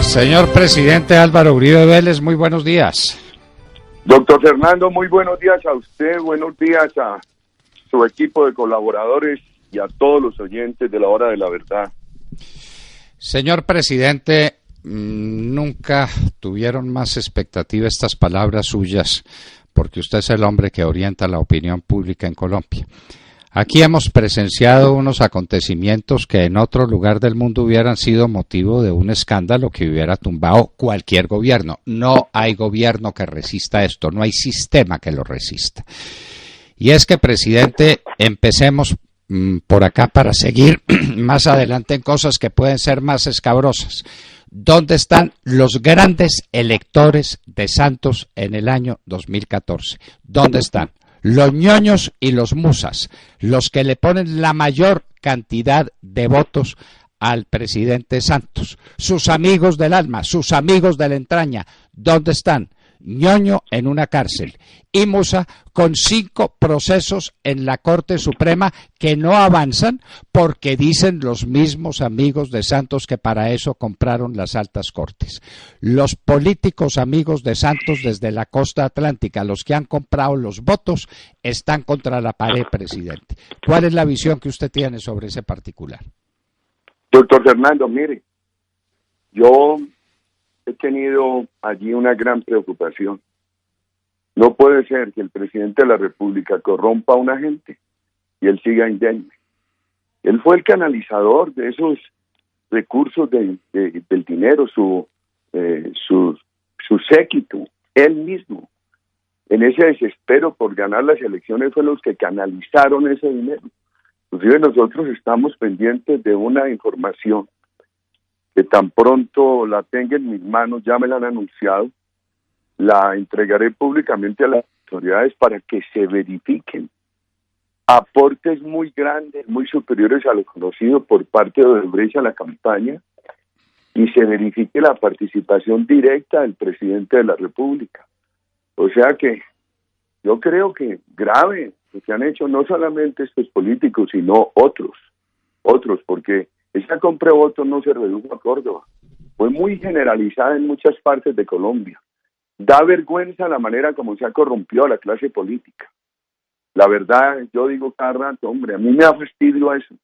Señor presidente Álvaro Uribe Vélez, muy buenos días. Doctor Fernando, muy buenos días a usted, buenos días a su equipo de colaboradores y a todos los oyentes de la Hora de la Verdad. Señor presidente, nunca tuvieron más expectativa estas palabras suyas, porque usted es el hombre que orienta la opinión pública en Colombia. Aquí hemos presenciado unos acontecimientos que en otro lugar del mundo hubieran sido motivo de un escándalo que hubiera tumbado cualquier gobierno. No hay gobierno que resista esto, no hay sistema que lo resista. Y es que, presidente, empecemos por acá para seguir más adelante en cosas que pueden ser más escabrosas. ¿Dónde están los grandes electores de Santos en el año 2014? ¿Dónde están? Los ñoños y los musas, los que le ponen la mayor cantidad de votos al presidente Santos, sus amigos del alma, sus amigos de la entraña, ¿dónde están? Ñoño en una cárcel y Musa con 5 procesos en la Corte Suprema que no avanzan porque dicen los mismos amigos de Santos que para eso compraron las altas cortes. Los políticos amigos de Santos desde la costa atlántica, los que han comprado los votos, están contra la pared, presidente. ¿Cuál es la visión que usted tiene sobre ese particular? Doctor Fernando, mire, yo he tenido allí una gran preocupación. No puede ser que el presidente de la República corrompa a una gente y él siga indemne. Él fue el canalizador de esos recursos del dinero, su séquito, él mismo. En ese desespero por ganar las elecciones fue los que canalizaron ese dinero. Inclusive nosotros estamos pendientes de una información que tan pronto la tenga en mis manos, ya me la han anunciado, la entregaré públicamente a las autoridades para que se verifiquen aportes muy grandes, muy superiores a lo conocido por parte de Odebrecht a la campaña, y se verifique la participación directa del presidente de la República. O sea que yo creo que grave lo que han hecho no solamente estos políticos, sino otros, porque esa compra de votos no se redujo a Córdoba, fue muy generalizada en muchas partes de Colombia. Da vergüenza la manera como se ha corrompido a la clase política. La verdad, yo digo cada rato, hombre, a mí me da fastidio eso,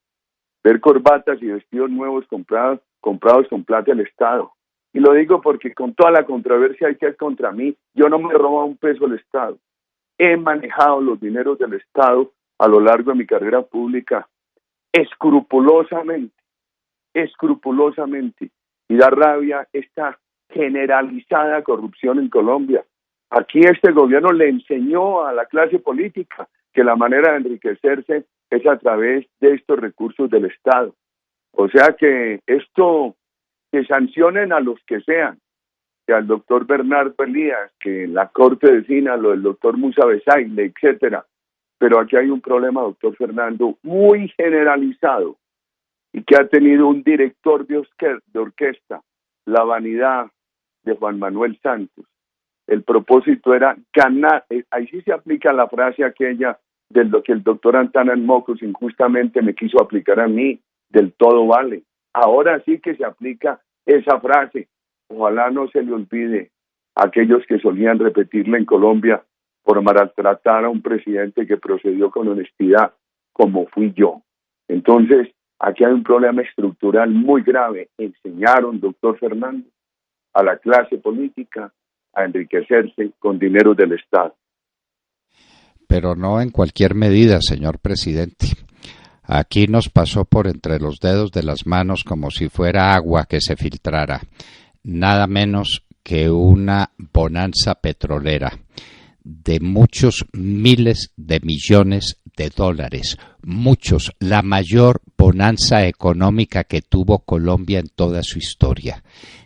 ver corbatas y vestidos nuevos comprados con plata del Estado. Y lo digo porque con toda la controversia que hay contra mí, yo no me he robado un peso del Estado. He manejado los dineros del Estado a lo largo de mi carrera pública escrupulosamente, y da rabia esta generalizada corrupción en Colombia. Aquí este gobierno le enseñó a la clase política que la manera de enriquecerse es a través de estos recursos del Estado. O sea que esto, que sancionen a los que sean, que al doctor Bernardo Elías, que en la Corte defina lo del doctor Musa Besaile, etcétera. Pero aquí hay un problema, doctor Fernando, muy generalizado, y que ha tenido un director de orquesta, la vanidad de Juan Manuel Santos. El propósito era ganar. Ahí sí se aplica la frase aquella de lo que el doctor Antanas Mocos injustamente me quiso aplicar a mí, del todo vale. Ahora sí que se aplica esa frase. Ojalá no se le olvide a aquellos que solían repetirla en Colombia por maltratar a un presidente que procedió con honestidad, como fui yo. Entonces, aquí hay un problema estructural muy grave. Enseñaron, doctor Fernando, a la clase política a enriquecerse con dinero del Estado. Pero no en cualquier medida, señor presidente. Aquí nos pasó por entre los dedos de las manos como si fuera agua que se filtrara. Nada menos que una bonanza petrolera de muchos miles de millones de dólares. Muchos, la mayor bonanza económica que tuvo Colombia en toda su historia.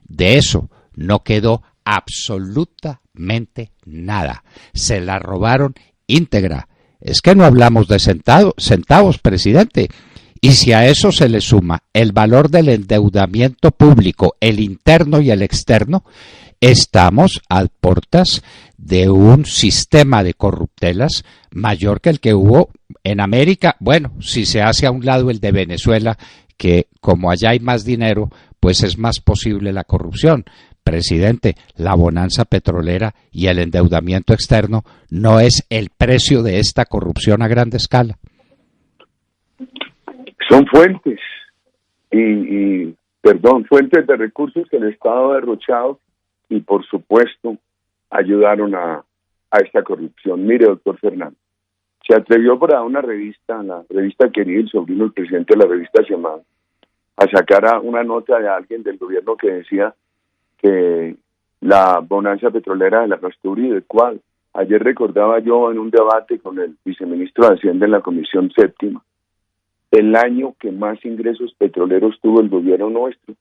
De eso no quedó absolutamente nada. Se la robaron íntegra. Es que no hablamos de centavos, presidente. Y si a eso se le suma el valor del endeudamiento público, el interno y el externo, estamos a puertas de un sistema de corruptelas mayor que el que hubo en América. Bueno, si se hace a un lado el de Venezuela, que como allá hay más dinero, pues es más posible la corrupción. Presidente, la bonanza petrolera y el endeudamiento externo no es el precio de esta corrupción a gran escala. Son fuentes fuentes de recursos que el Estado ha derrochado y por supuesto ayudaron a esta corrupción. Mire, doctor Fernando, se atrevió para una revista, la revista Querido, el sobrino del presidente de la revista Semana, a sacar una nota de alguien del gobierno que decía que la bonanza petrolera de la Rasturi, ¿de cuál? Ayer recordaba yo en un debate con el viceministro de Hacienda en la Comisión Séptima, el año que más ingresos petroleros tuvo el gobierno nuestro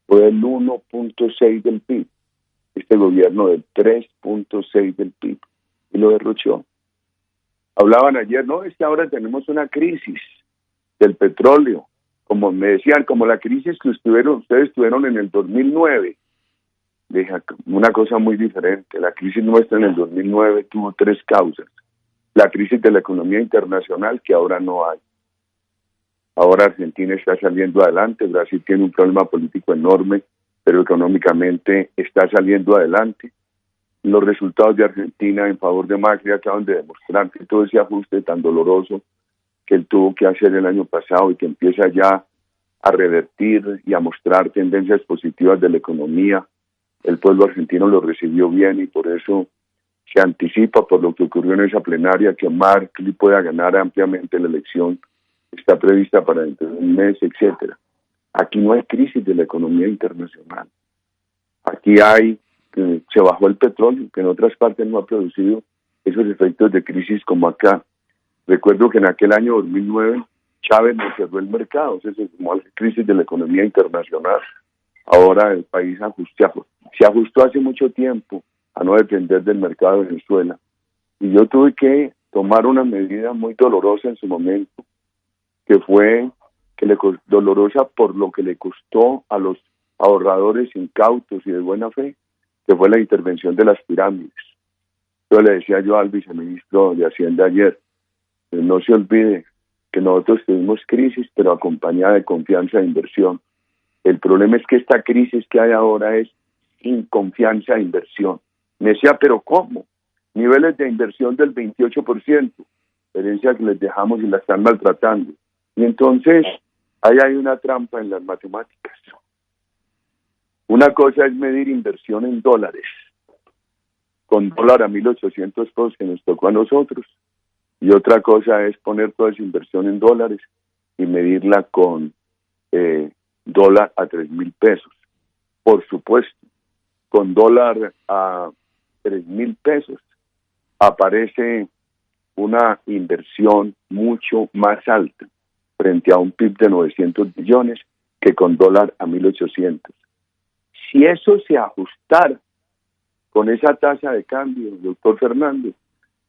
fue el 1.6 del PIB, este gobierno del 3.6 del PIB, y lo derrochó. Hablaban ayer, no, es que ahora tenemos una crisis del petróleo, como me decían, como la crisis que ustedes tuvieron en el 2009. Dije, una cosa muy diferente, la crisis nuestra en el 2009 tuvo 3 causas. La crisis de la economía internacional, que ahora no hay. Ahora Argentina está saliendo adelante, Brasil tiene un problema político enorme, pero económicamente está saliendo adelante. Los resultados de Argentina en favor de Macri acaban de demostrar que todo ese ajuste tan doloroso que él tuvo que hacer el año pasado y que empieza ya a revertir y a mostrar tendencias positivas de la economía, el pueblo argentino lo recibió bien y por eso se anticipa por lo que ocurrió en esa plenaria que Macri pueda ganar ampliamente la elección, está prevista para dentro de un mes, etcétera. Aquí no hay crisis de la economía internacional. Aquí hay se bajó el petróleo, que en otras partes no ha producido esos efectos de crisis como acá. Recuerdo que en aquel año 2009 Chávez nos cerró el mercado, se sumó a la crisis de la economía internacional. Ahora el país se ajustó hace mucho tiempo a no depender del mercado de Venezuela. Y yo tuve que tomar una medida muy dolorosa en su momento, que fue dolorosa por lo que le costó a los ahorradores incautos y de buena fe, que fue la intervención de las pirámides. Yo le decía al viceministro de Hacienda ayer, que no se olvide que nosotros tuvimos crisis, pero acompañada de confianza e inversión. El problema es que esta crisis que hay ahora es sin confianza e inversión. Me decía, ¿pero cómo? Niveles de inversión del 28%, herencia que les dejamos y la están maltratando. Y entonces, ahí hay una trampa en las matemáticas. Una cosa es medir inversión en dólares, con dólar a 1.800 pesos que nos tocó a nosotros, y otra cosa es poner toda esa inversión en dólares y medirla con dólar a 3.000 pesos. Por supuesto, con dólar a 3.000 pesos aparece una inversión mucho más alta frente a un PIB de 900 billones que con dólar a 1.800. Si eso se ajustara con esa tasa de cambio, doctor Fernando,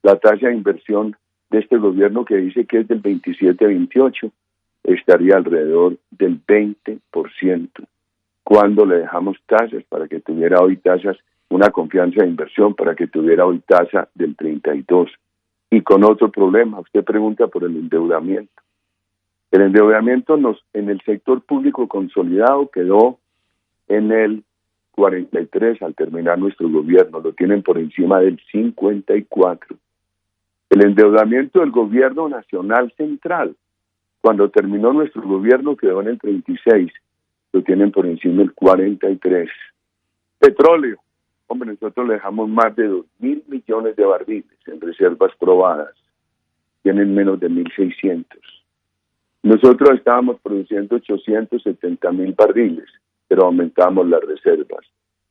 la tasa de inversión de este gobierno que dice que es del 27-28, estaría alrededor del 20%. Cuando le dejamos tasas para que tuviera hoy tasas, una confianza de inversión para que tuviera hoy tasa del 32%. Y con otro problema, usted pregunta por el endeudamiento. El endeudamiento en el sector público consolidado quedó en el 43 al terminar nuestro gobierno, lo tienen por encima del 54. El endeudamiento del gobierno nacional central, cuando terminó nuestro gobierno, quedó en el 36, lo tienen por encima del 43. Petróleo, hombre, nosotros le dejamos más de 2.000 millones de barriles en reservas probadas, tienen menos de 1.600. Nosotros estábamos produciendo 870.000 barriles, pero aumentamos las reservas.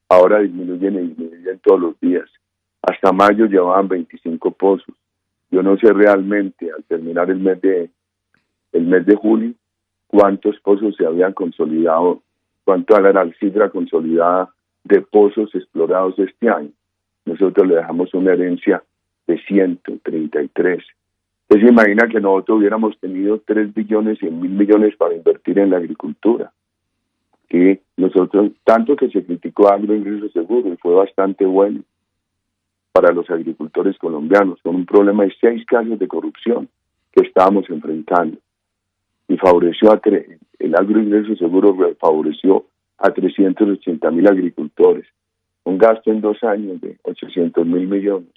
Ahora disminuyen todos los días. Hasta mayo llevaban 25 pozos. Yo no sé realmente, al terminar el mes de julio, cuántos pozos se habían consolidado, cuánto era la cifra consolidada de pozos explorados este año. Nosotros le dejamos una herencia de 133. Usted se imagina que nosotros hubiéramos tenido 3.100.000 millones para invertir en la agricultura. Que nosotros, tanto que se criticó Agroingreso Seguro, y fue bastante bueno para los agricultores colombianos, con un problema de 6 casos de corrupción que estábamos enfrentando. Y favoreció el Agroingreso Seguro favoreció a 380.000 agricultores, un gasto en 2 años de 800.000 millones.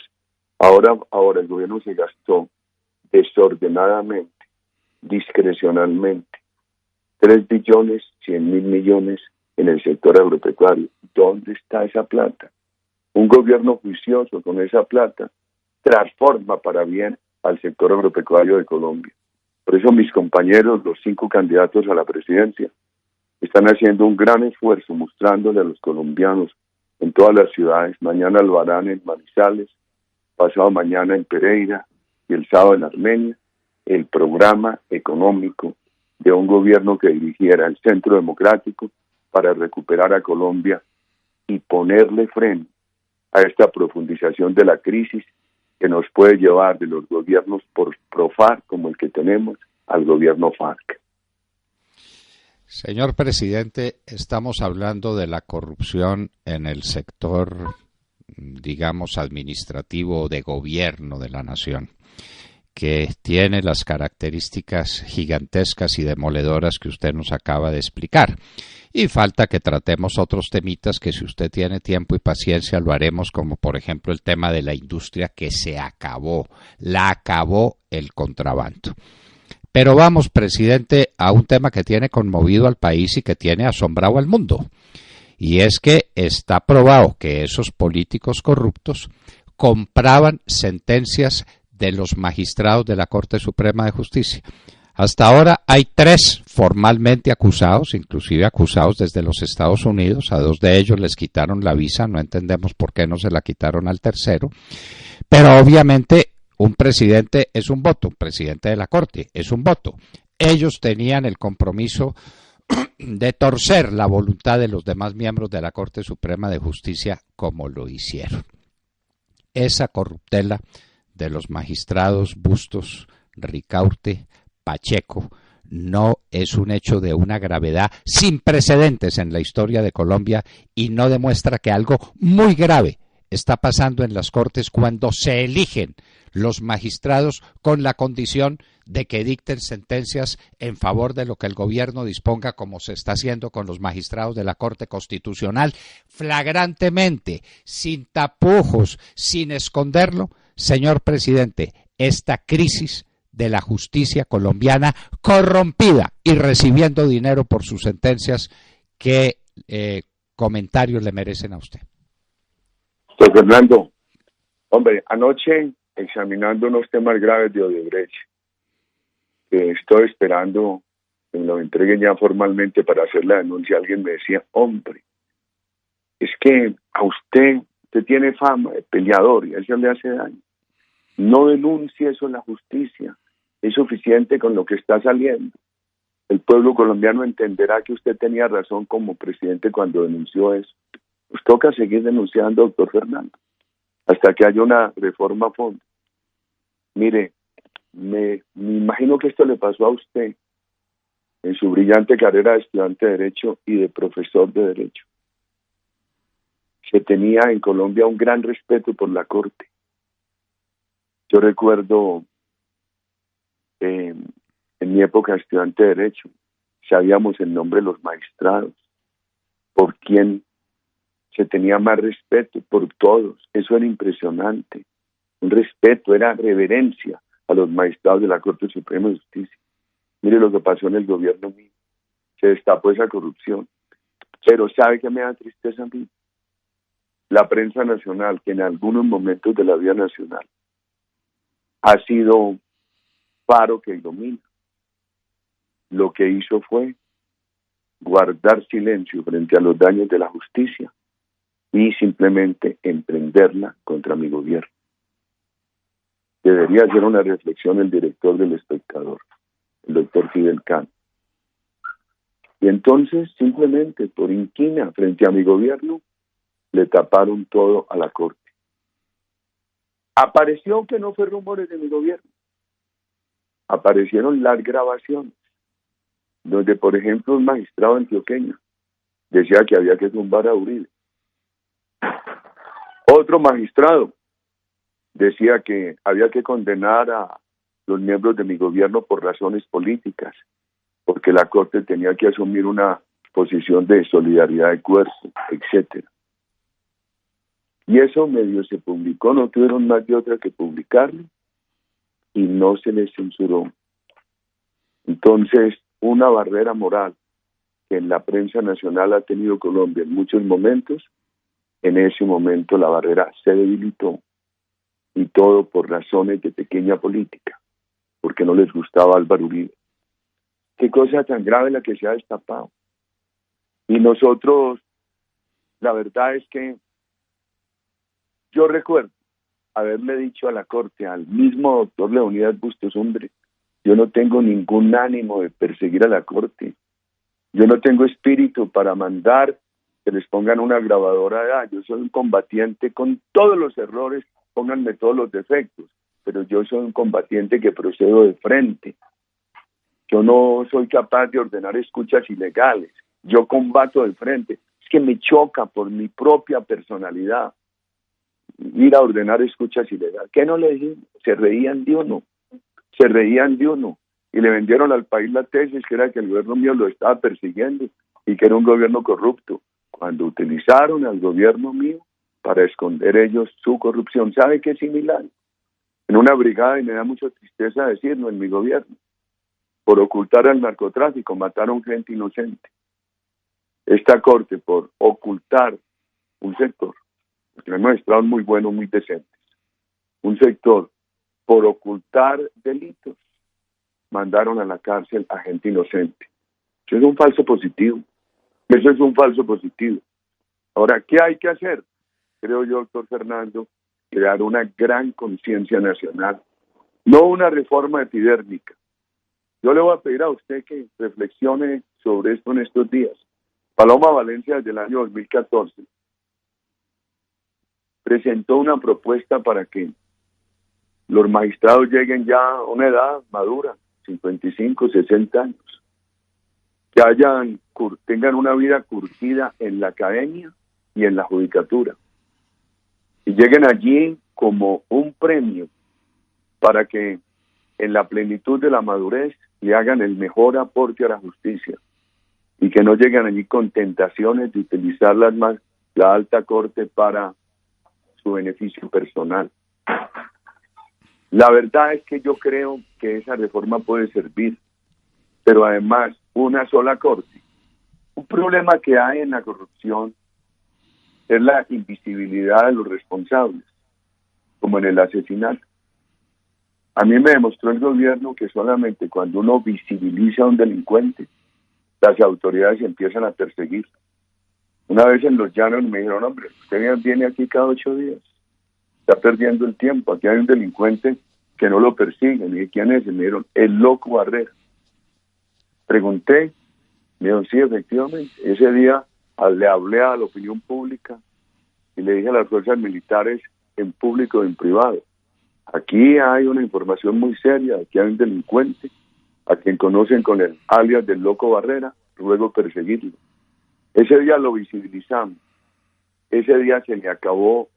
Ahora el gobierno se gastó desordenadamente, discrecionalmente, 3.100.000 millones en el sector agropecuario. ¿Dónde está esa plata? Un gobierno juicioso con esa plata transforma para bien al sector agropecuario de Colombia. Por eso mis compañeros, los 5 candidatos a la presidencia, están haciendo un gran esfuerzo mostrándole a los colombianos en todas las ciudades. Mañana lo harán en Manizales, pasado mañana en Pereira y el sábado en Armenia, el programa económico de un gobierno que dirigiera el Centro Democrático para recuperar a Colombia y ponerle freno a esta profundización de la crisis que nos puede llevar de los gobiernos por PROFARC, como el que tenemos, al gobierno FARC. Señor presidente, estamos hablando de la corrupción en el sector, digamos, administrativo de gobierno de la nación, que tiene las características gigantescas y demoledoras que usted nos acaba de explicar. Y falta que tratemos otros temitas que, si usted tiene tiempo y paciencia, lo haremos, como por ejemplo el tema de la industria, que se acabó, la acabó el contrabando. Pero vamos, presidente, a un tema que tiene conmovido al país y que tiene asombrado al mundo. Y es que está probado que esos políticos corruptos compraban sentencias de los magistrados de la Corte Suprema de Justicia. Hasta ahora hay 3 formalmente acusados, inclusive acusados desde los Estados Unidos. A 2 de ellos les quitaron la visa, no entendemos por qué no se la quitaron al tercero. Pero obviamente un presidente es un voto, un presidente de la Corte es un voto. Ellos tenían el compromiso de torcer la voluntad de los demás miembros de la Corte Suprema de Justicia, como lo hicieron. Esa corruptela de los magistrados Bustos, Ricaurte, Pacheco, no es un hecho de una gravedad sin precedentes en la historia de Colombia, y no demuestra que algo muy grave está pasando en las Cortes cuando se eligen los magistrados con la condición de que dicten sentencias en favor de lo que el gobierno disponga, como se está haciendo con los magistrados de la Corte Constitucional, flagrantemente, sin tapujos, sin esconderlo. Señor presidente, esta crisis de la justicia colombiana corrompida y recibiendo dinero por sus sentencias, ¿qué comentarios le merecen a usted? Pues Fernando, hombre, anoche examinando unos temas graves de Odebrecht, que estoy esperando que me lo entreguen ya formalmente para hacer la denuncia, alguien me decía, hombre, es que a usted tiene fama de peleador y eso le hace daño. No denuncie eso en la justicia, es suficiente con lo que está saliendo. El pueblo colombiano entenderá que usted tenía razón como presidente cuando denunció eso. Nos toca seguir denunciando, doctor Fernando, hasta que haya una reforma a fondo. Mire, me imagino que esto le pasó a usted en su brillante carrera de estudiante de Derecho y de profesor de Derecho. Se tenía en Colombia un gran respeto por la Corte. Yo recuerdo en mi época de estudiante de Derecho, sabíamos el nombre de los magistrados, por quién se tenía más respeto, por todos. Eso era impresionante. Un respeto, era reverencia a los magistrados de la Corte Suprema de Justicia. Mire lo que pasó en el gobierno mío. Se destapó esa corrupción. Pero ¿sabe qué me da tristeza a mí? La prensa nacional, que en algunos momentos de la vida nacional ha sido faro que ilumina. Lo que hizo fue guardar silencio frente a los daños de la justicia y simplemente emprenderla contra mi gobierno. Debería hacer una reflexión el director del Espectador, el doctor Fidel Cano. Y entonces, simplemente por inquina frente a mi gobierno, le taparon todo a la Corte. Apareció que no fue rumores de mi gobierno. Aparecieron las grabaciones, donde, por ejemplo, un magistrado antioqueño decía que había que tumbar a Uribe. Otro magistrado decía que había que condenar a los miembros de mi gobierno por razones políticas, porque la Corte tenía que asumir una posición de solidaridad de cuerpo, etcétera. Y eso medio se publicó, no tuvieron más de otra que publicarlo, y no se les censuró. Entonces, una barrera moral que en la prensa nacional ha tenido Colombia en muchos momentos, en ese momento la barrera se debilitó, y todo por razones de pequeña política, porque no les gustaba Álvaro Uribe. Qué cosa tan grave la que se ha destapado. Y nosotros, la verdad es que yo recuerdo haberle dicho a la Corte, al mismo doctor Leonidas Bustos, hombre, yo no tengo ningún ánimo de perseguir a la Corte. Yo no tengo espíritu para mandar que les pongan una grabadora. Yo soy un combatiente con todos los errores, pónganme todos los defectos, pero yo soy un combatiente que procedo de frente. Yo no soy capaz de ordenar escuchas ilegales. Yo combato de frente. Es que me choca por mi propia personalidad ir a ordenar escuchas ilegales. ¿Qué no le dijimos? Se reían de uno. Se reían de uno. Y le vendieron al país la tesis que era que el gobierno mío lo estaba persiguiendo y que era un gobierno corrupto. Cuando utilizaron al gobierno mío para esconder ellos su corrupción. ¿Sabe qué es similar? En una brigada, y me da mucha tristeza decirlo, en mi gobierno, por ocultar al narcotráfico, mataron gente inocente. Esta Corte, por ocultar un sector, porque hemos estado muy buenos, muy decentes, un sector, por ocultar delitos, mandaron a la cárcel a gente inocente. Eso es un falso positivo. Eso es un falso positivo. Ahora, ¿qué hay que hacer? Creo yo, doctor Fernando, crear una gran conciencia nacional, no una reforma epidérmica. Yo le voy a pedir a usted que reflexione sobre esto en estos días. Paloma Valencia, desde el año 2014, presentó una propuesta para que los magistrados lleguen ya a una edad madura, 55, 60 años, que tengan una vida curtida en la academia y en la judicatura, y lleguen allí como un premio para que en la plenitud de la madurez le hagan el mejor aporte a la justicia, y que no lleguen allí con tentaciones de utilizar la alta corte para su beneficio personal. La verdad es que yo creo que esa reforma puede servir, pero además una sola corte. Un problema que hay en la corrupción es la invisibilidad de los responsables, como en el asesinato. A mí me demostró el gobierno que solamente cuando uno visibiliza a un delincuente, las autoridades empiezan a perseguir. Una vez en Los Llanos me dijeron, hombre, usted viene aquí cada 8 días, está perdiendo el tiempo, aquí hay un delincuente que no lo persigue. Me dije, ¿quién es? Y me dijeron, el Loco Barrera. Pregunté, me dijeron, sí, efectivamente. Ese día le hablé a la opinión pública y le dije a las fuerzas militares, en público y en privado, aquí hay una información muy seria, aquí hay un delincuente a quien conocen con el alias del Loco Barrera, ruego perseguirlo. Ese día lo visibilizamos, ese día se le acabó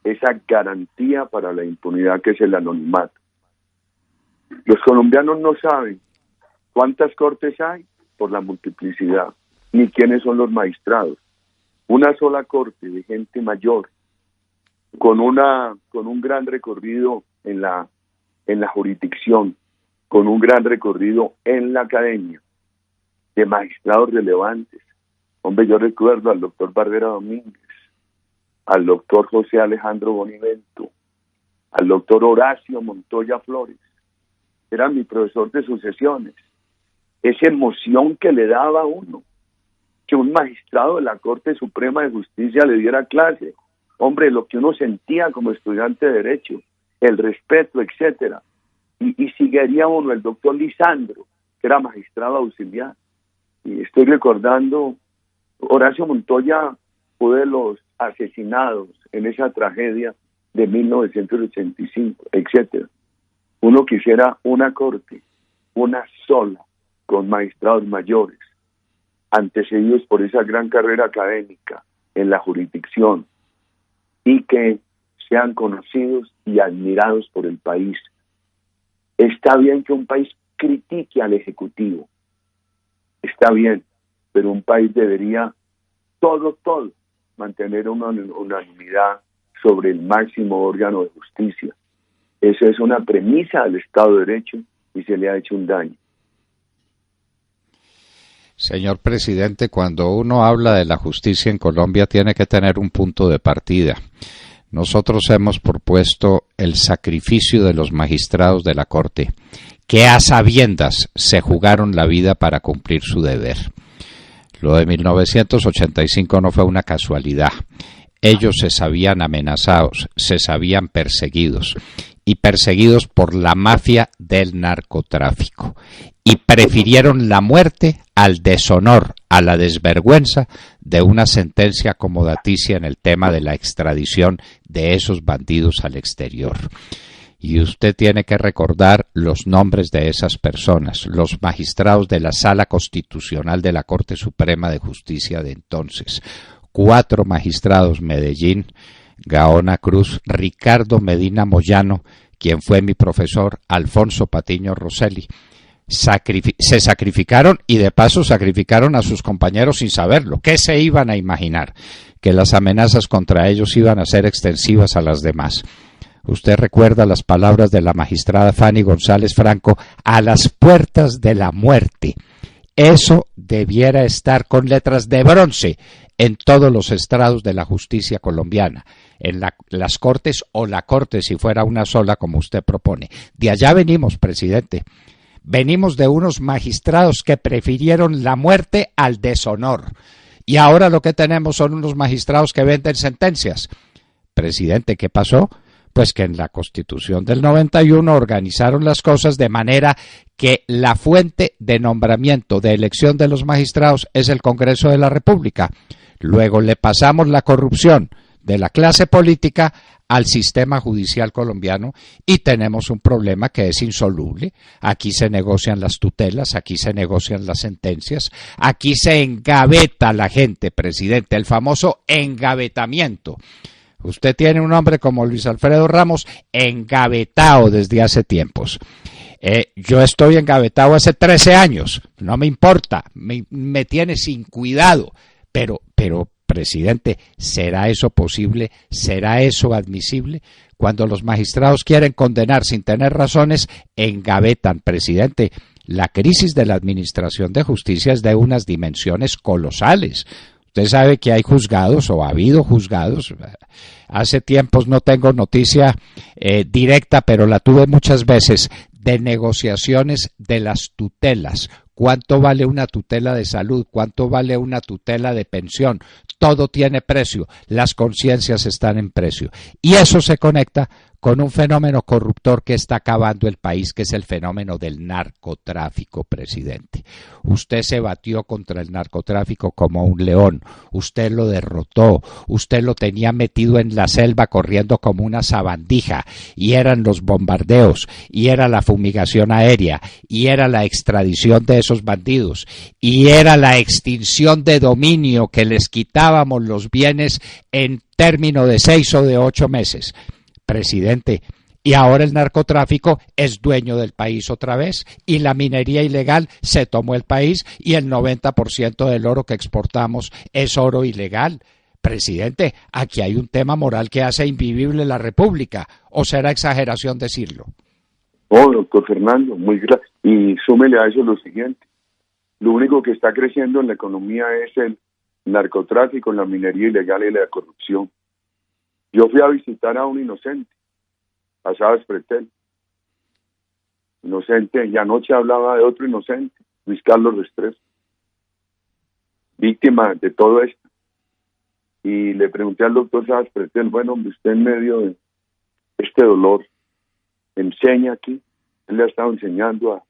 esa garantía para la impunidad que es el anonimato. Los colombianos no saben cuántas cortes hay por la multiplicidad, ni quiénes son los magistrados. Una sola corte de gente mayor, con un gran recorrido en la jurisdicción, con un gran recorrido en la academia, de magistrados relevantes. Hombre, yo recuerdo al doctor Barrera Domínguez, al doctor José Alejandro Bonivento, al doctor Horacio Montoya Flores, era mi profesor de sucesiones. Esa emoción que le daba a uno, que un magistrado de la Corte Suprema de Justicia le diera clase, hombre, lo que uno sentía como estudiante de Derecho, el respeto, etcétera. Y seguiría uno, el doctor Lisandro, que era magistrado auxiliar. Y estoy recordando, Horacio Montoya fue de los asesinados en esa tragedia de 1985, etcétera. Uno quisiera una corte, una sola, con magistrados mayores, antecedidos por esa gran carrera académica en la jurisdicción, y que sean conocidos y admirados por el país. Está bien que un país critique al Ejecutivo, está bien, pero un país debería todo mantener una unanimidad sobre el máximo órgano de justicia. Esa es una premisa del Estado de Derecho y se le ha hecho un daño. Señor presidente, cuando uno habla de la justicia en Colombia tiene que tener un punto de partida. Nosotros hemos propuesto el sacrificio de los magistrados de la Corte, que a sabiendas se jugaron la vida para cumplir su deber. Lo de 1985 no fue una casualidad. Ellos se sabían amenazados, se sabían perseguidos, y perseguidos por la mafia del narcotráfico. Y prefirieron la muerte al deshonor, a la desvergüenza de una sentencia acomodaticia en el tema de la extradición de esos bandidos al exterior. Y usted tiene que recordar los nombres de esas personas, los magistrados de la Sala Constitucional de la Corte Suprema de Justicia de entonces. 4 magistrados: Medellín, Gaona Cruz, Ricardo Medina Moyano, quien fue mi profesor, Alfonso Patiño Rosselli. Se sacrificaron y de paso sacrificaron a sus compañeros sin saberlo. ¿Qué se iban a imaginar? Que las amenazas contra ellos iban a ser extensivas a las demás. Usted recuerda las palabras de la magistrada Fanny González Franco: a las puertas de la muerte. Eso debiera estar con letras de bronce en todos los estrados de la justicia colombiana, en las cortes o la corte si fuera una sola como usted propone. De allá venimos, presidente. Venimos de unos magistrados que prefirieron la muerte al deshonor. Y ahora lo que tenemos son unos magistrados que venden sentencias. Presidente, ¿qué pasó? Pues que en la Constitución del 91 organizaron las cosas de manera que la fuente de nombramiento, de elección de los magistrados es el Congreso de la República. Luego le pasamos la corrupción de la clase política al sistema judicial colombiano y tenemos un problema que es insoluble. Aquí se negocian las tutelas, aquí se negocian las sentencias, aquí se engaveta la gente, presidente, el famoso engavetamiento. Usted tiene un hombre como Luis Alfredo Ramos engavetado desde hace tiempos. Yo estoy engavetado hace 13 años, no me importa, me tiene sin cuidado, pero presidente, ¿será eso posible? ¿Será eso admisible? Cuando los magistrados quieren condenar sin tener razones, engavetan, presidente. La crisis de la administración de justicia es de unas dimensiones colosales. Usted sabe que hay juzgados o ha habido juzgados. Hace tiempos no tengo noticia directa, pero la tuve muchas veces, de negociaciones de las tutelas. ¿Cuánto vale una tutela de salud? ¿Cuánto vale una tutela de pensión? Todo tiene precio, las conciencias están en precio. Y eso se conecta con un fenómeno corruptor que está acabando el país, que es el fenómeno del narcotráfico, presidente. Usted se batió contra el narcotráfico como un león, usted lo derrotó, usted lo tenía metido en la selva corriendo como una sabandija, y eran los bombardeos, y era la fumigación aérea, y era la extradición de esos bandidos, y era la extinción de dominio que les quitábamos los bienes en término de 6 o de 8 meses. Presidente, y ahora el narcotráfico es dueño del país otra vez y la minería ilegal se tomó el país y el 90% del oro que exportamos es oro ilegal. Presidente, aquí hay un tema moral que hace invivible la República, ¿o será exageración decirlo? No, doctor Fernando, muy gracias. Y súmele a eso lo siguiente: lo único que está creciendo en la economía es el narcotráfico, la minería ilegal y la corrupción. Yo fui a visitar a un inocente, a Sabas Pretel. Inocente, y anoche hablaba de otro inocente, Luis Carlos Restrepo, víctima de todo esto. Y le pregunté al doctor Sabas Pretel: bueno, usted en medio de este dolor, enseña aquí. Él le ha estado enseñando a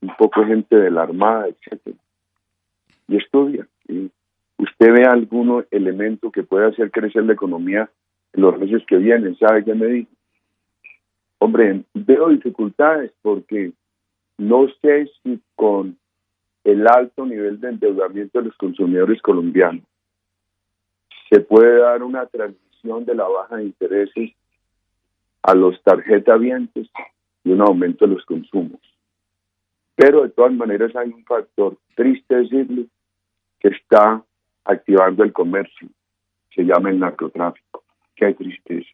un poco de gente de la Armada, etcétera, y estudia. ¿Sí? ¿Usted ve algún elemento que pueda hacer crecer la economía en los meses que vienen? ¿Sabe qué me dijo? Hombre, veo dificultades porque no sé si con el alto nivel de endeudamiento de los consumidores colombianos se puede dar una transición de la baja de intereses a los tarjetavientes y un aumento de los consumos. Pero de todas maneras hay un factor, triste decirlo, que está activando el comercio. Se llama el narcotráfico. Qué tristeza.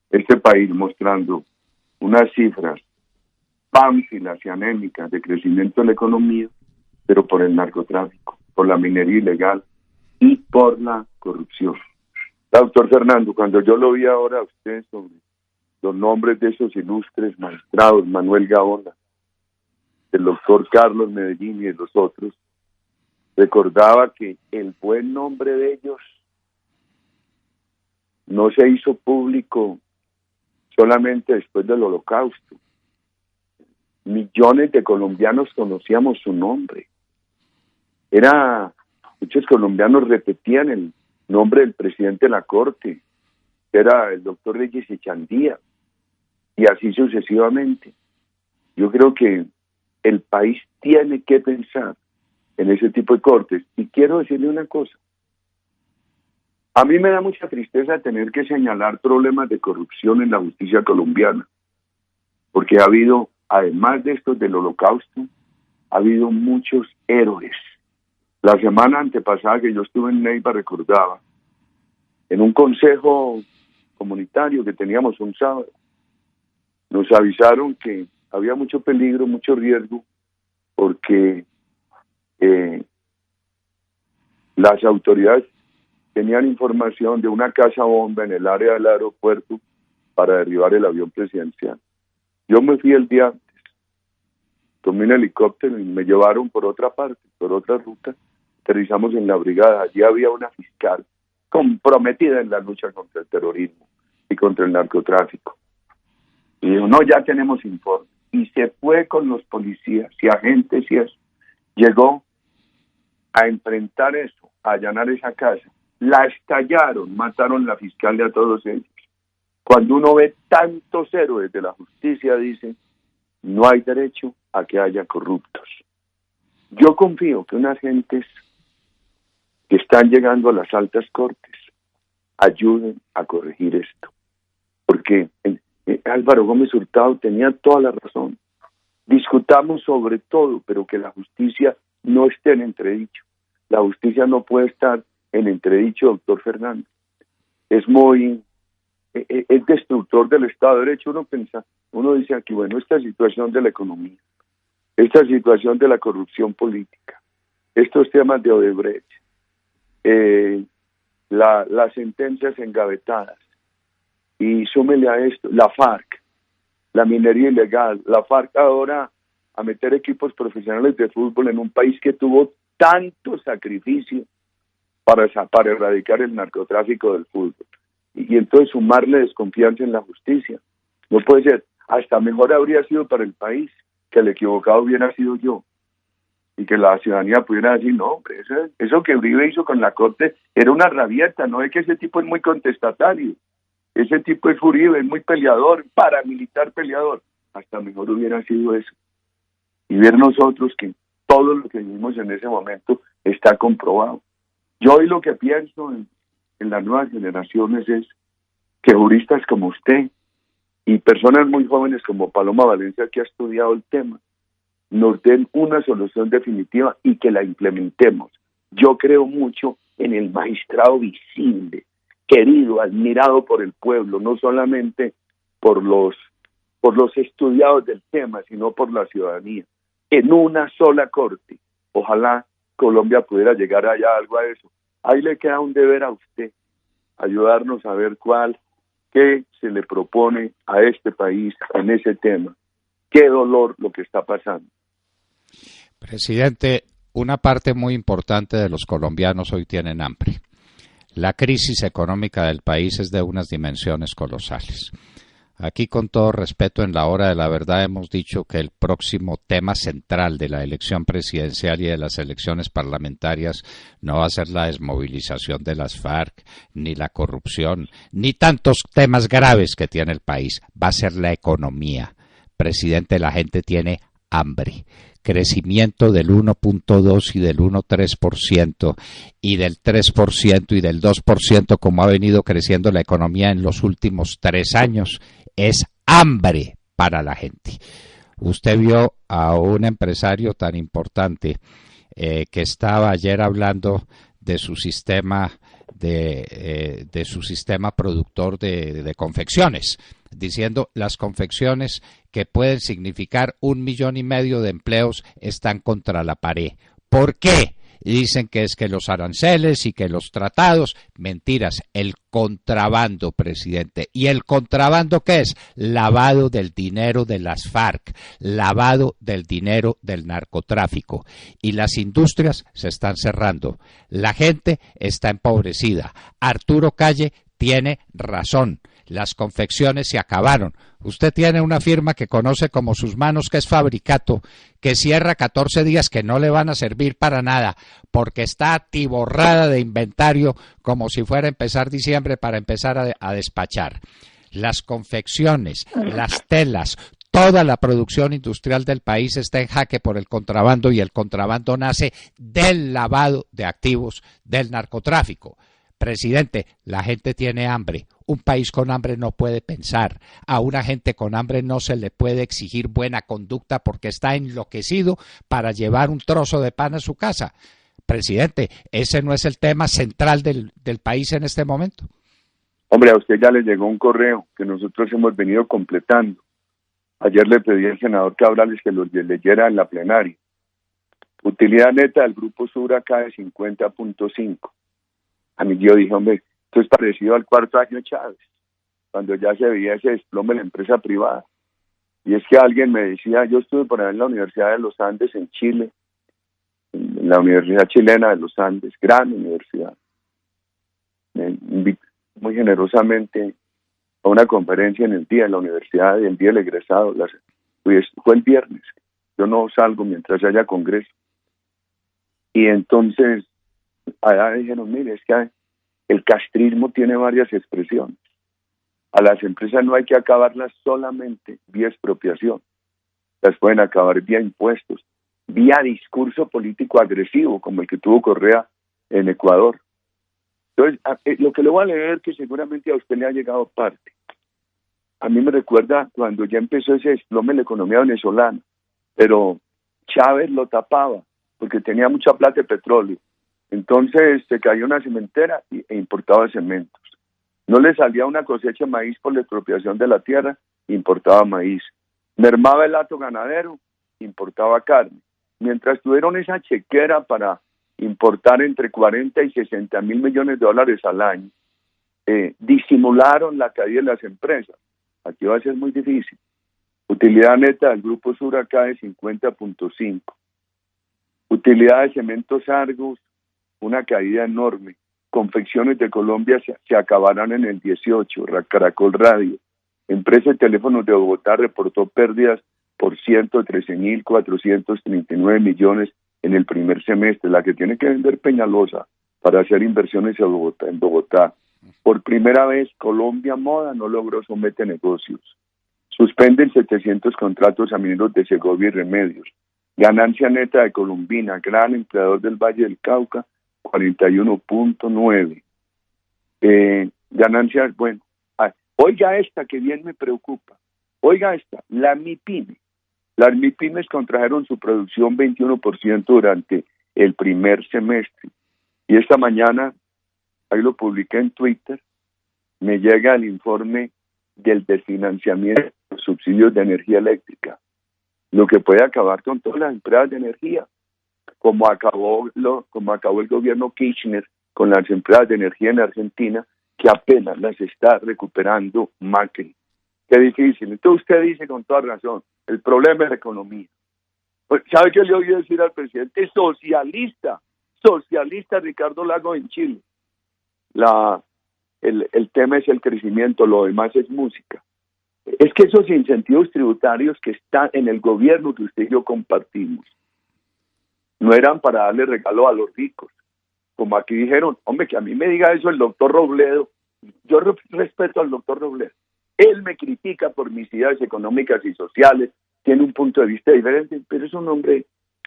Este país mostrando unas cifras pánfilas y anémicas de crecimiento de la economía, pero por el narcotráfico, por la minería ilegal y por la corrupción. Doctor Fernando, cuando yo lo vi ahora a usted sobre los nombres de esos ilustres magistrados, Manuel Gaona, el doctor Carlos Medellín y de los otros, recordaba que el buen nombre de ellos no se hizo público solamente después del Holocausto. Millones de colombianos conocíamos su nombre. Muchos colombianos repetían el nombre del presidente de la Corte, que era el doctor Reyes Echandía, y así sucesivamente. Yo creo que el país tiene que pensar en ese tipo de cortes. Y quiero decirle una cosa. A mí me da mucha tristeza tener que señalar problemas de corrupción en la justicia colombiana, porque ha habido, además de estos del Holocausto, ha habido muchos héroes. La semana antepasada que yo estuve en Neiva, recordaba, en un consejo comunitario que teníamos un sábado, nos avisaron que había mucho peligro, mucho riesgo, porque las autoridades tenían información de una casa bomba en el área del aeropuerto para derribar el avión presidencial. Yo me fui el día antes, tomé un helicóptero y me llevaron por otra parte, por otra ruta, aterrizamos en la brigada. Allí había una fiscal comprometida en la lucha contra el terrorismo y contra el narcotráfico. Y dijo, no, ya tenemos informe. Y se fue con los policías y agentes y eso. Llegó a enfrentar eso, a allanar esa casa. La estallaron, mataron a la fiscal y a todos ellos. Cuando uno ve tantos héroes de la justicia, dice, no hay derecho a que haya corruptos. Yo confío que unas gentes que están llegando a las altas cortes ayuden a corregir esto. Porque Álvaro Gómez Hurtado tenía toda la razón. Discutamos sobre todo, pero que la justicia no esté en entredicho. La justicia no puede estar en entredicho, doctor Fernández. Es destructor del Estado de Derecho. Uno dice aquí, bueno, esta situación de la economía, esta situación de la corrupción política, estos temas de Odebrecht, las sentencias engavetadas, y súmele a esto, la FARC, la minería ilegal, la FARC ahora a meter equipos profesionales de fútbol en un país que tuvo tanto sacrificio para erradicar el narcotráfico del fútbol. Y entonces sumarle desconfianza en la justicia. No puede ser. Hasta mejor habría sido para el país que el equivocado hubiera sido yo. Y que la ciudadanía pudiera decir, no, hombre, eso que Uribe hizo con la Corte era una rabieta. No es que ese tipo es muy contestatario. Ese tipo es Uribe, es muy peleador, paramilitar peleador. Hasta mejor hubiera sido eso. Y ver nosotros que todo lo que vivimos en ese momento está comprobado. Yo hoy lo que pienso en las nuevas generaciones es que juristas como usted y personas muy jóvenes como Paloma Valencia, que ha estudiado el tema, nos den una solución definitiva y que la implementemos. Yo creo mucho en el magistrado visible, querido, admirado por el pueblo, no solamente por los estudiados del tema, sino por la ciudadanía. En una sola corte. Ojalá Colombia pudiera llegar allá algo a eso. Ahí le queda un deber a usted, ayudarnos a ver qué se le propone a este país en ese tema. Qué dolor lo que está pasando. Presidente, una parte muy importante de los colombianos hoy tienen hambre. La crisis económica del país es de unas dimensiones colosales. Aquí, con todo respeto, en la hora de la verdad hemos dicho que el próximo tema central de la elección presidencial y de las elecciones parlamentarias no va a ser la desmovilización de las FARC, ni la corrupción, ni tantos temas graves que tiene el país. Va a ser la economía. Presidente, la gente tiene hambre. Crecimiento del 1.2 y del 1.3% y del 3% y del 2% como ha venido creciendo la economía en los últimos 3 años. Es hambre para la gente. Usted vio a un empresario tan importante que estaba ayer hablando de su sistema de su sistema productor de confecciones, diciendo las confecciones que pueden significar 1,5 millones de empleos están contra la pared. ¿Por qué? Y dicen que es que los aranceles y que los tratados, mentiras, el contrabando, presidente. ¿Y el contrabando qué es? Lavado del dinero de las FARC, lavado del dinero del narcotráfico. Y las industrias se están cerrando. La gente está empobrecida. Arturo Calle tiene razón. Las confecciones se acabaron. Usted tiene una firma que conoce como sus manos, que es Fabricato, que cierra 14 días que no le van a servir para nada, porque está atiborrada de inventario como si fuera a empezar diciembre para empezar a despachar. Las confecciones, las telas, toda la producción industrial del país está en jaque por el contrabando, y el contrabando nace del lavado de activos del narcotráfico. Presidente, la gente tiene hambre. Un país con hambre no puede pensar. A una gente con hambre no se le puede exigir buena conducta porque está enloquecido para llevar un trozo de pan a su casa. Presidente, ¿ese no es el tema central del país en este momento? Hombre, a usted ya le llegó un correo que nosotros hemos venido completando. Ayer le pedí al senador Cabrales que lo leyera en la plenaria. Utilidad neta del Grupo Sura cae de 50.5. A mí yo dije, hombre, esto es parecido al cuarto año de Chávez, cuando ya se veía ese desplome de la empresa privada. Y es que alguien me decía, yo estuve por ahí en la Universidad de los Andes en Chile, en la Universidad Chilena de los Andes, gran universidad. Me invitó muy generosamente a una conferencia en el día de la universidad, y el día del egresado, fue el viernes. Yo no salgo mientras haya congreso. Y entonces allá dijeron, mire, es que el castrismo tiene varias expresiones. A las empresas no hay que acabarlas solamente vía expropiación. Las pueden acabar vía impuestos, vía discurso político agresivo, como el que tuvo Correa en Ecuador. Entonces, lo que le voy a leer, que seguramente a usted le ha llegado parte, a mí me recuerda cuando ya empezó ese desplome en la economía venezolana, pero Chávez lo tapaba porque tenía mucha plata de petróleo. Entonces se cayó una cementera e importaba cementos. No le salía una cosecha de maíz por la expropiación de la tierra, importaba maíz. Mermaba el hato ganadero, importaba carne. Mientras tuvieron esa chequera para importar entre 40 y 60 mil millones de dólares al año, disimularon la caída de las empresas. Aquí va a ser muy difícil. Utilidad neta del Grupo Sura cae 50.5. Utilidad de Cementos Argos, una caída enorme. Confecciones de Colombia se acabarán en el 18. Caracol Radio. Empresa de Teléfonos de Bogotá reportó pérdidas por 113.439 millones en el primer semestre, la que tiene que vender Peñalosa para hacer inversiones en Bogotá. Por primera vez, Colombia Moda no logró someter negocios. Suspenden 700 contratos a mineros de Segovia y Remedios. Ganancia neta de Colombina, gran empleador del Valle del Cauca, 41.9. Ganancias, bueno. Oiga esta que bien me preocupa. Oiga esta, la MIPYME. Las MIPYMES contrajeron su producción 21% durante el primer semestre. Y esta mañana, ahí lo publiqué en Twitter, me llega el informe del desfinanciamiento de los subsidios de energía eléctrica, lo que puede acabar con todas las empresas de energía, como acabó el gobierno Kirchner con las empresas de energía en Argentina, que apenas las está recuperando Macri. Qué difícil. Entonces usted dice con toda razón, el problema es la economía. Pues, ¿sabe qué le oí decir al presidente socialista Ricardo Lagos en Chile? El tema es el crecimiento, lo demás es música. Es que esos incentivos tributarios que están en el gobierno que usted y yo compartimos, no eran para darle regalo a los ricos. Como aquí dijeron, hombre, que a mí me diga eso el doctor Robledo. Yo respeto al doctor Robledo. Él me critica por mis ideas económicas y sociales, tiene un punto de vista diferente, pero es un hombre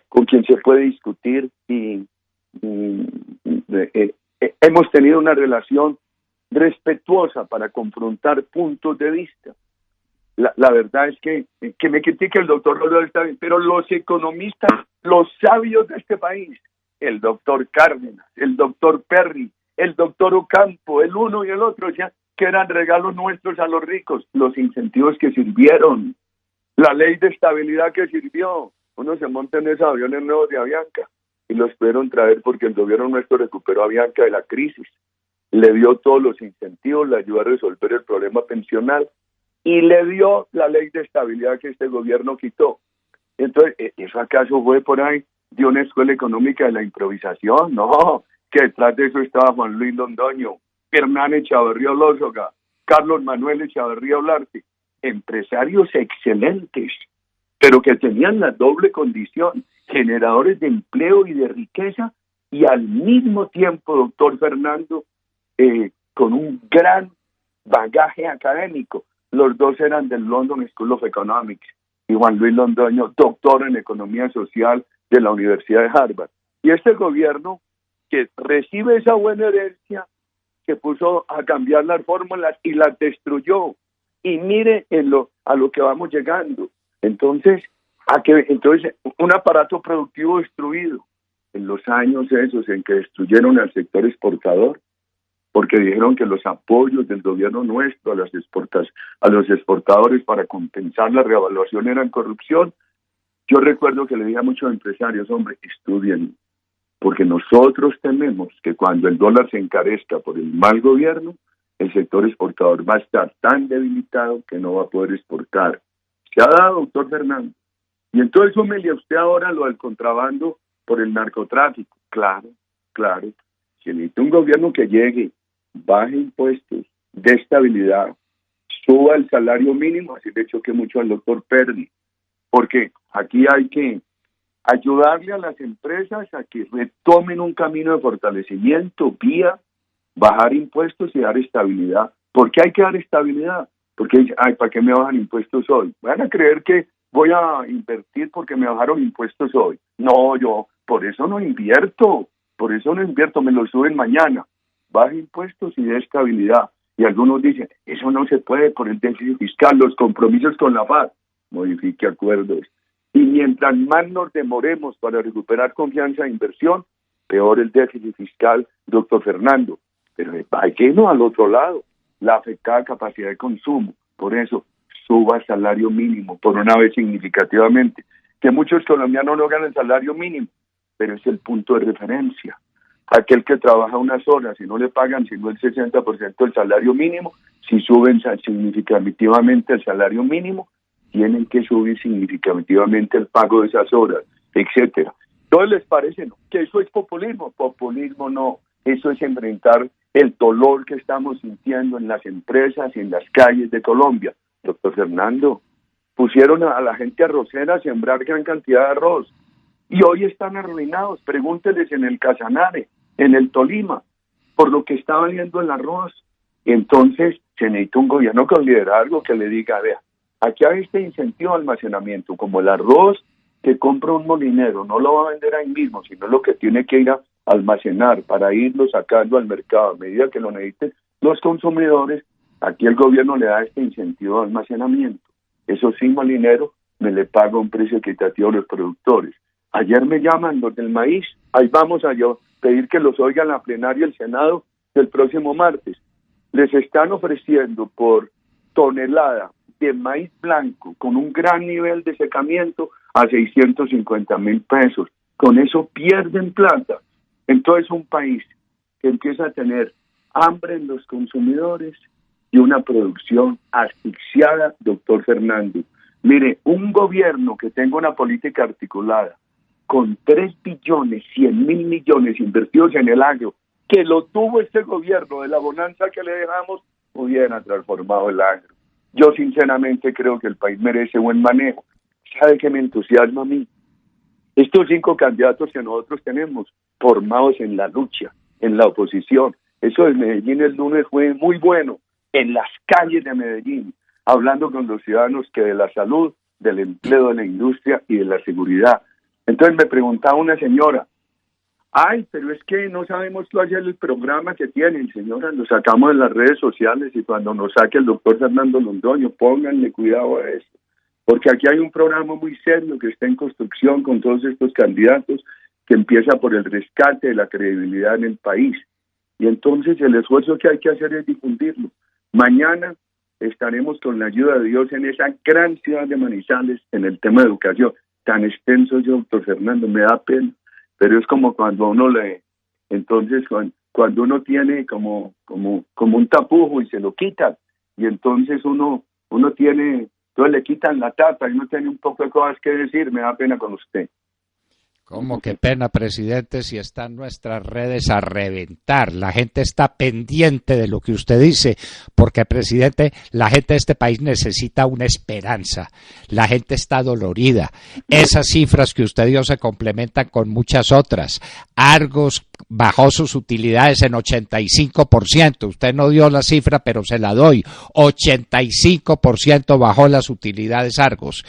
con quien se puede discutir y hemos tenido una relación respetuosa para confrontar puntos de vista. la verdad es que me critique el doctor Rodolfo está bien, pero los economistas, los sabios de este país, el doctor Cárdenas, el doctor Perry, el doctor Ocampo, el uno y el otro, ya que eran regalos nuestros a los ricos, los incentivos que sirvieron, la ley de estabilidad que sirvió. Uno se monta en esos aviones nuevos de Avianca y los pudieron traer porque el gobierno nuestro recuperó a Avianca de la crisis, le dio todos los incentivos, le ayudó a resolver el problema pensional y le dio la ley de estabilidad que este gobierno quitó. Entonces, ¿eso acaso fue por ahí de una escuela económica de la improvisación? No, que detrás de eso estaba Juan Luis Londoño, Hernán Echavarría Olózoga, Carlos Manuel Echavarría Olarte, empresarios excelentes, pero que tenían la doble condición, generadores de empleo y de riqueza, y al mismo tiempo, doctor Fernando, con un gran bagaje académico. Los dos eran del London School of Economics, y Juan Luis Londoño, doctor en Economía Social de la Universidad de Harvard. Y este gobierno, que recibe esa buena herencia, que puso a cambiar las fórmulas y las destruyó. Y mire a lo que vamos llegando. Entonces, un aparato productivo destruido en los años esos en que destruyeron al sector exportador, porque dijeron que los apoyos del gobierno nuestro a los exportadores para compensar la revaluación eran corrupción. Yo recuerdo que le dije a muchos empresarios, hombre, estudien, porque nosotros tememos que cuando el dólar se encarezca por el mal gobierno, el sector exportador va a estar tan debilitado que no va a poder exportar. Se ha dado, doctor Fernando. Y entonces súmele a usted ahora lo del contrabando por el narcotráfico. Claro. Si necesita un gobierno que llegue, baje impuestos, dé estabilidad, suba el salario mínimo, así le choque mucho al doctor Perry, porque aquí hay que ayudarle a las empresas a que retomen un camino de fortalecimiento vía bajar impuestos y dar estabilidad. ¿Por qué hay que dar estabilidad? Porque, ¿para qué me bajan impuestos hoy? Van a creer que voy a invertir porque me bajaron impuestos hoy. No, yo por eso no invierto, me lo suben mañana. Baje impuestos y dé estabilidad. Y algunos dicen, eso no se puede por el déficit fiscal, los compromisos con la FARC. Modifique acuerdos. Y mientras más nos demoremos para recuperar confianza e inversión, peor el déficit fiscal, doctor Fernando. Pero hay que irnos al otro lado, la afectada capacidad de consumo. Por eso, suba el salario mínimo por una vez significativamente. Que muchos colombianos no ganan el salario mínimo, pero es el punto de referencia. Aquel que trabaja unas horas y no le pagan sino el 60% del salario mínimo, si suben significativamente el salario mínimo, tienen que subir significativamente el pago de esas horas, etcétera. ¿No les parece que eso es populismo? Populismo no, eso es enfrentar el dolor que estamos sintiendo en las empresas y en las calles de Colombia. Doctor Fernando, pusieron a la gente arrocera a sembrar gran cantidad de arroz y hoy están arruinados. Pregúnteles en el Casanare, en el Tolima, por lo que está valiendo el arroz. Entonces se necesita un gobierno con liderazgo que le diga, vea, aquí hay este incentivo de almacenamiento, como el arroz que compra un molinero, no lo va a vender ahí mismo, sino lo que tiene que ir a almacenar para irlo sacando al mercado a medida que lo necesiten los consumidores. Aquí el gobierno le da este incentivo de almacenamiento. Eso sí, molinero me le paga un precio equitativo a los productores. Ayer me llaman los del maíz, ahí vamos a pedir que los oigan la plenaria del Senado del próximo martes. Les están ofreciendo por tonelada de maíz blanco con un gran nivel de secamiento a 650,000 pesos. Con eso pierden plata. Entonces un país que empieza a tener hambre en los consumidores y una producción asfixiada, doctor Fernando. Mire, un gobierno que tenga una política articulada con 3.100.000.000.000 invertidos en el agro, que lo tuvo este gobierno de la bonanza que le dejamos, hubiera transformado el agro. Yo sinceramente creo que el país merece buen manejo. ¿Sabe qué me entusiasma a mí? Estos 5 candidatos que nosotros tenemos formados en la lucha, en la oposición. Eso de Medellín el lunes fue muy bueno, en las calles de Medellín, hablando con los ciudadanos que de la salud, del empleo, de la industria y de la seguridad. Entonces me preguntaba una señora, Ay, pero es que no sabemos tú hacer el programa que tienen, señora. Lo sacamos en las redes sociales y cuando nos saque el doctor Fernando Londoño, pónganle cuidado a eso. Porque aquí hay un programa muy serio que está en construcción con todos estos candidatos, que empieza por el rescate de la credibilidad en el país. Y entonces el esfuerzo que hay que hacer es difundirlo. Mañana estaremos con la ayuda de Dios en esa gran ciudad de Manizales en el tema de educación. Tan extenso, doctor Fernando, me da pena. Pero es como cuando uno lee. Entonces, cuando uno tiene como un tapujo y se lo quitan, y entonces uno tiene, entonces le quitan la tapa y uno tiene un poco de cosas que decir, me da pena con usted. ¿Cómo qué pena, presidente, si están nuestras redes a reventar? La gente está pendiente de lo que usted dice, porque, presidente, la gente de este país necesita una esperanza. La gente está dolorida. Esas cifras que usted dio se complementan con muchas otras. Argos bajó sus utilidades en 85%. Usted no dio la cifra, pero se la doy. 85% bajó las utilidades Argos.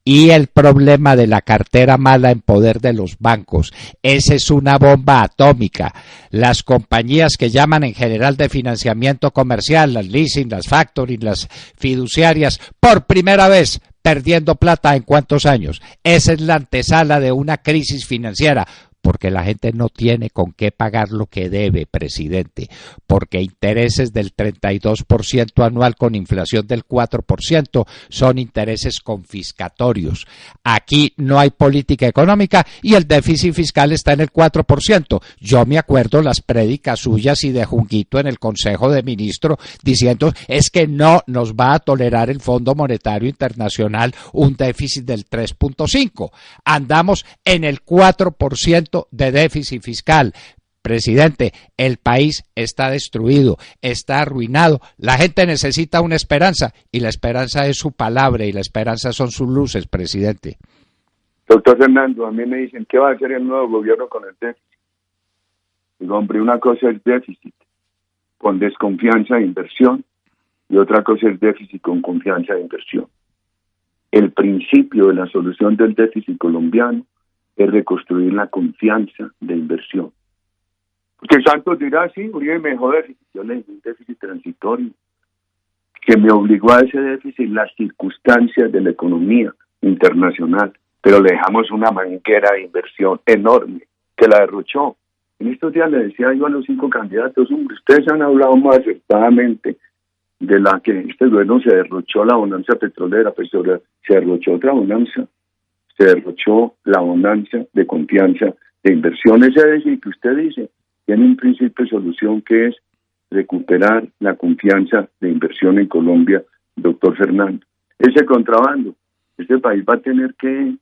Y el problema de la cartera mala en poder de los bancos, esa es una bomba atómica. Las compañías que llaman en general de financiamiento comercial, las leasing, las factoring, las fiduciarias, por primera vez perdiendo plata en ¿cuántos años? Esa es la antesala de una crisis financiera. Porque la gente no tiene con qué pagar lo que debe, presidente, porque intereses del 32% anual con inflación del 4% son intereses confiscatorios. Aquí no hay política económica y el déficit fiscal está en el 4%. Yo me acuerdo las prédicas suyas y de Junguito en el Consejo de Ministros diciendo es que no nos va a tolerar el Fondo Monetario Internacional un déficit del 3.5%. Andamos en el 4% de déficit fiscal. Presidente, el país está destruido, está arruinado. La gente necesita una esperanza y la esperanza es su palabra y la esperanza son sus luces, presidente. Doctor Fernando, a mí me dicen, ¿qué va a hacer el nuevo gobierno con el déficit? Digo, hombre, una cosa es déficit con desconfianza de inversión y otra cosa es déficit con confianza de inversión. El principio de la solución del déficit colombiano es reconstruir la confianza de inversión. Porque Santos dirá, sí, Uribe me dejó déficit. Yo le dije un déficit transitorio, que me obligó a ese déficit las circunstancias de la economía internacional, pero le dejamos una manguera de inversión enorme, que la derrochó. En estos días le decía yo a los 5 candidatos, hombre, ustedes han hablado más acertadamente de la que este gobierno se derrochó la bonanza petrolera, pues se derrochó otra bonanza. Se derrochó la bonanza de confianza de inversión. Es decir, que usted dice, tiene un principio de solución que es recuperar la confianza de inversión en Colombia, doctor Fernando. Ese contrabando, este país va a tener que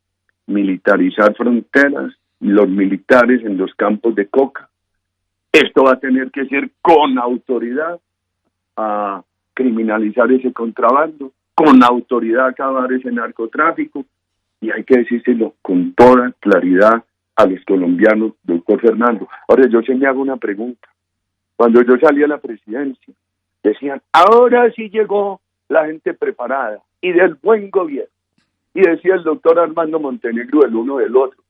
militarizar fronteras, los militares en los campos de coca. Esto va a tener que ser con autoridad a criminalizar ese contrabando, con autoridad a acabar ese narcotráfico. Y hay que decírselo con toda claridad a los colombianos, doctor Fernando. Ahora, yo se me hago una pregunta. Cuando yo salí a la presidencia, decían, ahora sí llegó la gente preparada y del buen gobierno. Y decía el doctor Armando Montenegro el uno del otro.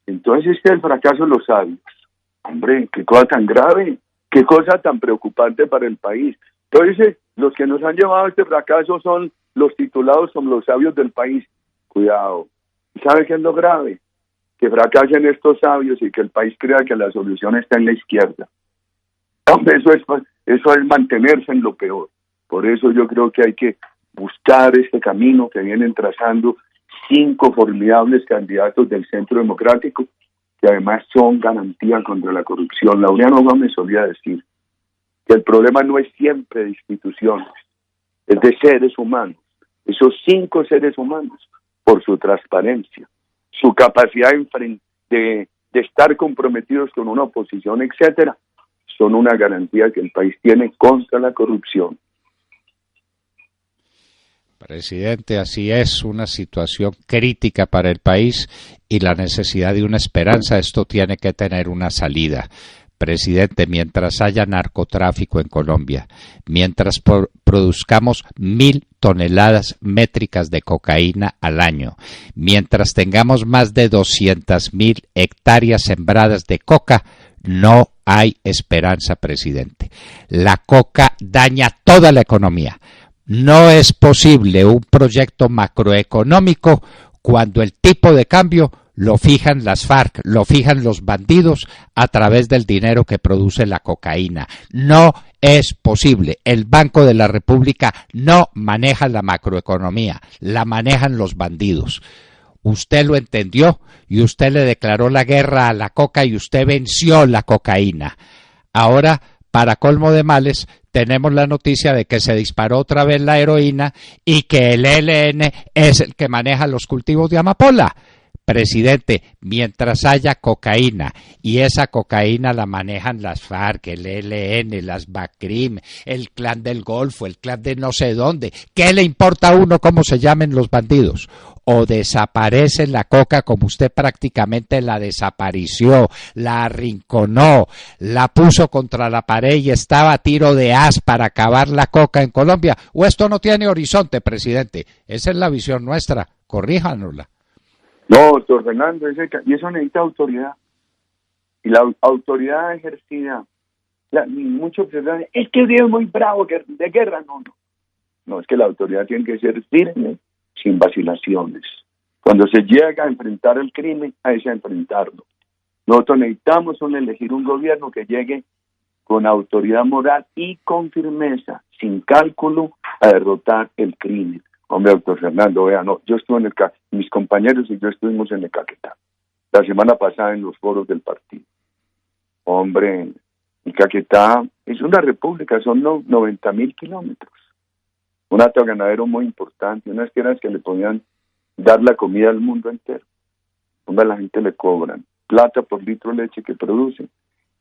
Entonces, este es el fracaso de los sabios. Hombre, qué cosa tan grave, qué cosa tan preocupante para el país. Entonces, los que nos han llevado a este fracaso son los titulados como los sabios del país. Cuidado. ¿Sabe qué es lo grave? Que fracasen estos sabios y que el país crea que la solución está en la izquierda. Hombre, eso es mantenerse en lo peor. Por eso yo creo que hay que buscar este camino que vienen trazando 5 formidables candidatos del Centro Democrático, que además son garantía contra la corrupción. Laureano Gómez solía decir que el problema no es siempre de instituciones, es de seres humanos. Esos 5 seres humanos, por su transparencia, su capacidad de estar comprometidos con una oposición, etcétera, son una garantía que el país tiene contra la corrupción. Presidente, así es, una situación crítica para el país y la necesidad de una esperanza. Esto tiene que tener una salida. Presidente, mientras haya narcotráfico en Colombia, mientras produzcamos 1.000 toneladas métricas de cocaína al año, mientras tengamos más de 200.000 hectáreas sembradas de coca, No hay esperanza, presidente. La coca daña toda la economía. No es posible un proyecto macroeconómico cuando el tipo de cambio lo fijan las FARC, lo fijan los bandidos a través del dinero que produce la cocaína. No es posible. El Banco de la República no maneja la macroeconomía, la manejan los bandidos. Usted lo entendió y usted le declaró la guerra a la coca y usted venció la cocaína. Ahora, para colmo de males, tenemos la noticia de que se disparó otra vez la heroína y que el ELN es el que maneja los cultivos de amapola. Presidente, mientras haya cocaína y esa cocaína la manejan las FARC, el ELN, las BACRIM, el clan del Golfo, el clan de no sé dónde, ¿qué le importa a uno cómo se llamen los bandidos? O desaparece la coca como usted prácticamente la desapareció, la arrinconó, la puso contra la pared y estaba a tiro de haz para acabar la coca en Colombia, o esto no tiene horizonte, presidente. Esa es la visión nuestra, corríjanosla. No, doctor Fernando, y eso necesita autoridad. Y la autoridad ejercida, muchos piensan, es que Uribe es muy bravo de guerra. No, es que la autoridad tiene que ser firme, sin vacilaciones. Cuando se llega a enfrentar el crimen, hay que enfrentarlo. Nosotros necesitamos elegir un gobierno que llegue con autoridad moral y con firmeza, sin cálculo, a derrotar el crimen. Hombre, doctor Fernando, vea, no, yo estuve mis compañeros y yo estuvimos en el Caquetá la semana pasada en los foros del partido. Hombre, el Caquetá es una república, son 90.000 kilómetros. Un hato ganadero muy importante, unas tierras que le podían dar la comida al mundo entero. Hombre, a la gente le cobran plata por litro de leche que produce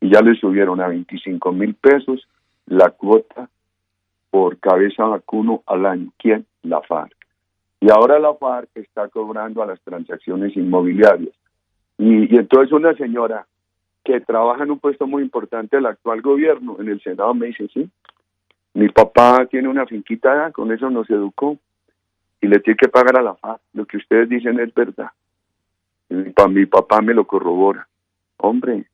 y ya le subieron a 25.000 pesos la cuota por cabeza vacuno al año. ¿Quién? La FARC. Y ahora la FARC está cobrando a las transacciones inmobiliarias. Y entonces una señora que trabaja en un puesto muy importante del actual gobierno, en el Senado, me dice, sí, mi papá tiene una finquita allá, con eso nos educó, y le tiene que pagar a la FARC. Lo que ustedes dicen es verdad. Y mi papá me lo corrobora. Hombre,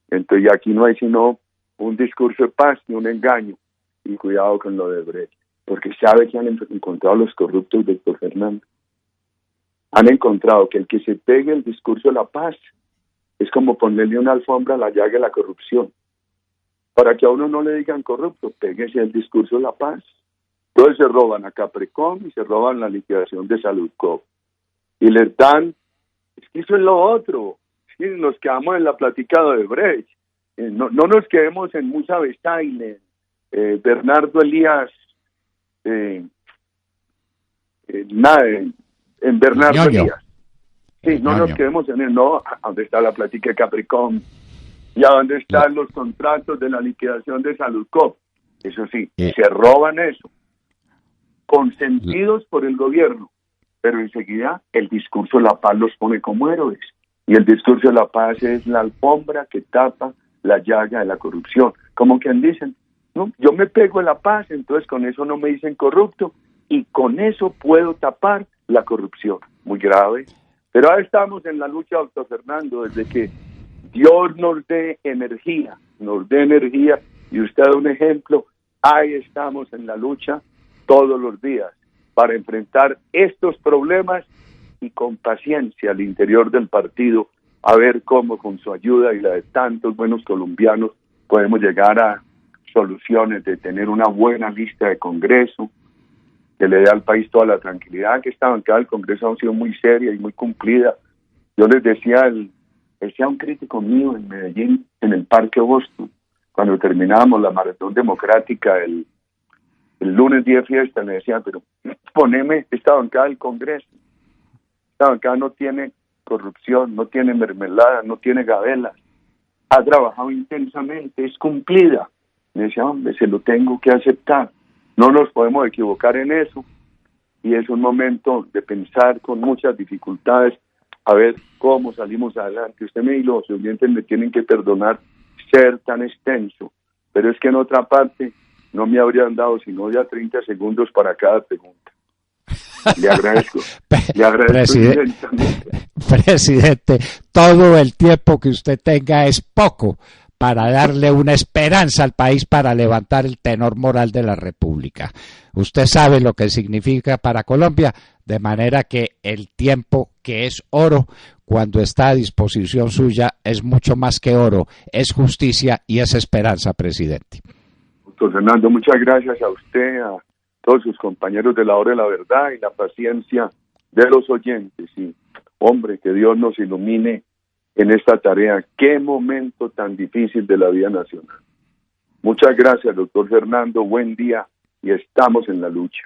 entonces aquí no hay sino un discurso de paz y un engaño. Y cuidado con lo de Brecht, porque sabe que han encontrado los corruptos, doctor Fernando. Han encontrado que el que se pegue el discurso de la paz es como ponerle una alfombra a la llaga de la corrupción. Para que a uno no le digan corrupto, péguese el discurso de la paz. Entonces se roban a Capricorn y se roban la liquidación de Saludcop. Y les dan, es que eso es lo otro. Sí, nos quedamos en la platicada de Brecht. No nos quedemos en Musa Bestaine, Bernardo Elías, en Bernardo Elías. Sí, no nos quedemos en el ¿dónde está la plática de Capricorn? ¿Y a dónde están los contratos de la liquidación de Saludcop? Eso sí, se roban eso, consentidos por el gobierno, pero enseguida el discurso de la paz los pone como héroes. Y el discurso de la paz es la alfombra que tapa la llaga de la corrupción. Como quien dicen, no, yo me pego en la paz, entonces con eso no me dicen corrupto, y con eso puedo tapar la corrupción. Muy grave. Pero ahora estamos en la lucha, doctor Fernando, desde que Dios nos dé energía, y usted da un ejemplo, ahí estamos en la lucha todos los días para enfrentar estos problemas y con paciencia al interior del partido, a ver cómo con su ayuda y la de tantos buenos colombianos podemos llegar a soluciones de tener una buena lista de Congreso, que le dé al país toda la tranquilidad, que esta bancada del Congreso ha sido muy seria y muy cumplida. Yo les decía, decía un crítico mío en Medellín, en el Parque Boston, cuando terminábamos la maratón democrática el lunes día de fiesta, me decía, pero poneme esta bancada del Congreso. Esta bancada no tiene corrupción, no tiene mermelada, no tiene gabelas, ha trabajado intensamente, es cumplida. Me decía, hombre, se lo tengo que aceptar, no nos podemos equivocar en eso, y es un momento de pensar con muchas dificultades, a ver cómo salimos adelante. Usted y los oyentes me tienen que perdonar ser tan extenso, pero es que en otra parte no me habrían dado sino ya 30 segundos para cada pregunta. Le agradezco. Presidente, todo el tiempo que usted tenga es poco para darle una esperanza al país, para levantar el tenor moral de la República. Usted sabe lo que significa para Colombia, de manera que el tiempo, que es oro, cuando está a disposición suya, es mucho más que oro, es justicia y es esperanza, presidente. Doctor Fernando, muchas gracias a usted, a todos sus compañeros de la hora de la verdad y la paciencia de los oyentes. Y, hombre, que Dios nos ilumine en esta tarea. Qué momento tan difícil de la vida nacional. Muchas gracias, doctor Fernando. Buen día y estamos en la lucha.